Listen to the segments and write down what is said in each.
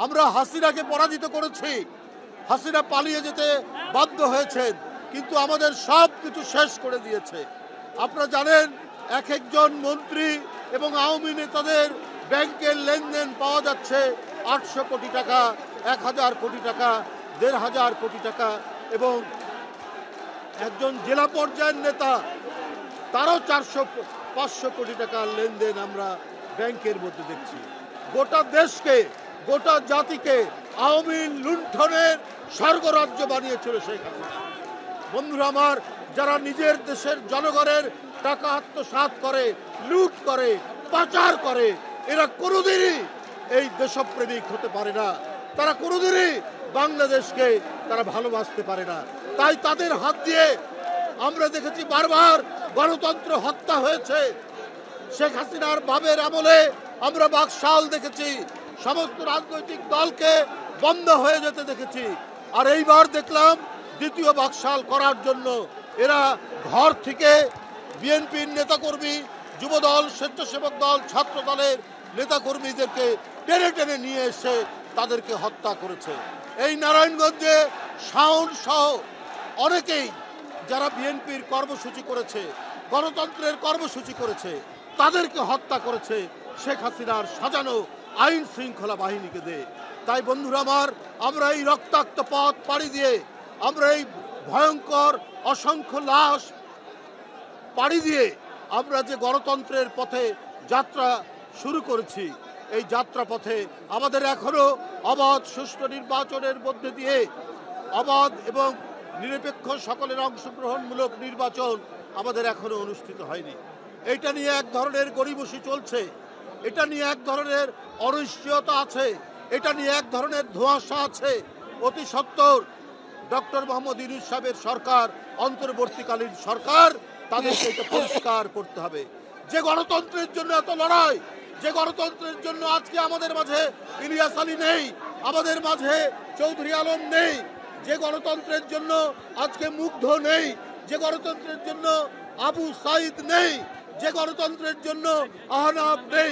আমরা হাসিনাকে পরাজিত করেছি, হাসিনা পালিয়ে যেতে বাধ্য হয়েছেন, কিন্তু আমাদের সব কিছু শেষ করে দিয়েছে। আপনারা জানেন এক একজন মন্ত্রী এবং আওয়ামী নেতাদের ব্যাংকের লেনদেন পাওয়া যাচ্ছে 800 কোটি টাকা, 1000 কোটি টাকা, 1500 কোটি টাকা, এবং একজন জেলা পর্যায়ের নেতা তারও 400-500 কোটি টাকার লেনদেন আমরা ব্যাংকের মধ্যে দেখছি। গোটা দেশকে, গোটা জাতিকে আওয়ামী লুণ্ঠনের স্বর্গরাজ্য বানিয়েছিল শেখ হাসিনা। বন্ধুরা আমার, যারা নিজের দেশের জনগণের টাকা আত্মসাৎ করে, লুট করে, পাচার করে, এরা কোনোদিনই এই দেশপ্রেমিক হতে পারে না। তারা কোনোদিনই বাংলাদেশকে তারা ভালোবাসতে পারে না। তাই তাদের হাত দিয়ে আমরা দেখেছি বারবার গণতন্ত্র হত্যা হয়েছে। শেখ হাসিনার বাবের আমলে আমরা বাকশাল দেখেছি, সমস্ত রাজনৈতিক দলকে বন্ধ হয়ে যেতে দেখেছি। আর এইবার দেখলাম দ্বিতীয় বাকশাল করার জন্য এরা ঘর থেকে বিএনপির নেতাকর্মী, যুবদল, স্বেচ্ছাসেবক দল, ছাত্র দলের নেতাকর্মীদেরকে টেনে টেনে নিয়ে এসে তাদেরকে হত্যা করেছে। এই নারায়ণগঞ্জে শাওন সহ অনেকেই যারা বিএনপির কর্মসূচি করেছে, গণতন্ত্রের কর্মসূচি করেছে, তাদেরকে হত্যা করেছে শেখ হাসিনার সাজানো আইন শৃঙ্খলা বাহিনীকে দিয়ে। তাই বন্ধুরা আমার, আমরা এই রক্তাক্ত পথ পাড়ি দিয়ে, আমরা এই ভয়ঙ্কর অসংখ্য লাশ পাড়ি দিয়ে আমরা যে গণতন্ত্রের পথে যাত্রা শুরু করেছি, এই যাত্রা পথে আমাদের এখনো অবাধ সুষ্ঠু নির্বাচনের মধ্যে দিয়ে অবাধ এবং নিরপেক্ষ সকলের অংশগ্রহণমূলক নির্বাচন আমাদের এখনো অনুষ্ঠিত হয়নি। এটা নিয়ে এক ধরনের গড়িমসি চলছে, এটা নিয়ে এক ধরনের অনিশ্চয়তা আছে, এটা নিয়ে এক ধরনের ধোঁয়াশা আছে। অতি সত্বর ডক্টর মোহাম্মদ ইউনূস সাহেবের সরকার, অন্তর্বর্তীকালীন সরকার, তাদেরকে এটা পরিষ্কার করতে হবে। যে গণতন্ত্রের জন্য এত লড়াই, যে গণতন্ত্রের জন্য আজকে আমাদের মাঝে ইলিয়াস আলী নেই, আমাদের মাঝে চৌধুরী আলম নেই, যে গণতন্ত্রের জন্য আজকে মুগ্ধ নেই, যে গণতন্ত্রের জন্য আবু সাইদ নেই, যে গণতন্ত্রের জন্য আহনাব নেই,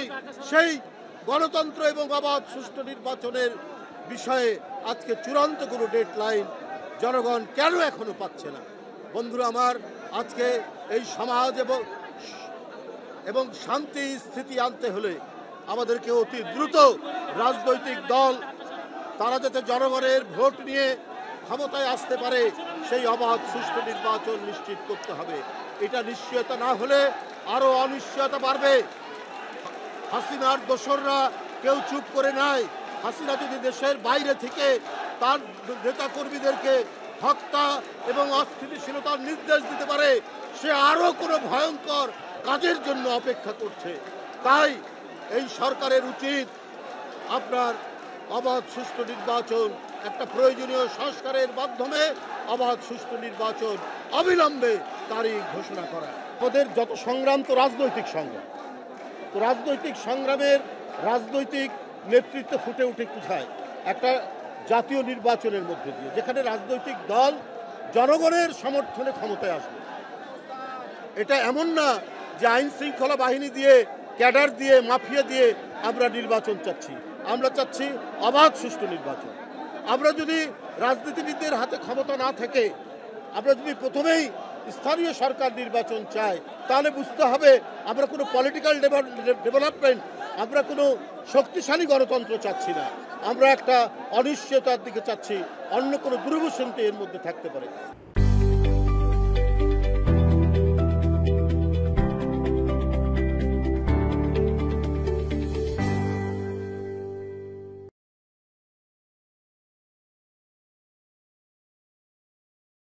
সেই গণতন্ত্র এবং অবাধ সুষ্ঠু নির্বাচনের বিষয়ে আজকে চূড়ান্ত কোনো ডেডলাইন জনগণ কেন এখনো পাচ্ছে না? বন্ধুরা আমার, আজকে এই সমাজ এবং শান্তি স্থিতি আনতে হলে আমাদেরকে অতি দ্রুত রাজনৈতিক দল তারা যাতে জনগণের ভোট নিয়ে ক্ষমতায় আসতে পারে, সেই অবাধ সুষ্ঠু নির্বাচন নিশ্চিত করতে হবে। এটা নিশ্চয়তা না হলে আরো অনিশ্চয়তা বাড়বে। হাসিনার দোসররা কেউ চুপ করে নাই। হাসিনা যদি দেশের বাইরে থেকে তার নেতাকর্মীদেরকে হত্যা এবং অস্থিতিশীলতার নির্দেশ দিতে পারে, সে আরো কোনো ভয়ঙ্কর কাজের জন্য অপেক্ষা করছে। তাই এই সরকারের উচিত আপনার অবাধ সুষ্ঠু নির্বাচন, একটা প্রয়োজনীয় সংস্কারের মাধ্যমে অবাধ সুষ্ঠু নির্বাচন অবিলম্বে তারিখ ঘোষণা করা। ওদের যত সংগ্রাম তো রাজনৈতিক সংগ্রাম, তো রাজনৈতিক সংগ্রামের রাজনৈতিক নেতৃত্ব ফুটে উঠে কোথায়? একটা জাতীয় নির্বাচনের মধ্যে দিয়ে, যেখানে রাজনৈতিক দল জনগণের সমর্থনে ক্ষমতায় আসবে। এটা এমন না যে আইন শৃঙ্খলা বাহিনী দিয়ে, ক্যাডার দিয়ে, মাফিয়া দিয়ে আমরা নির্বাচন চাচ্ছি। আমরা চাচ্ছি অবাধ সুষ্ঠু নির্বাচন। আমরা যদি রাজনীতিবিদদের হাতে ক্ষমতা না থাকে, আমরা যদি প্রথমেই স্থানীয় সরকার নির্বাচন চাই, তাহলে বুঝতে হবে আমরা কোনো পলিটিক্যাল ডেভেলপমেন্ট, আমরা কোনো শক্তিশালী গণতন্ত্র চাচ্ছি না। আমরা একটা অনিশ্চয়তার দিকে চাচ্ছি, অন্য কোনো দুর্বসন্তি এর মধ্যে থাকতে পারে।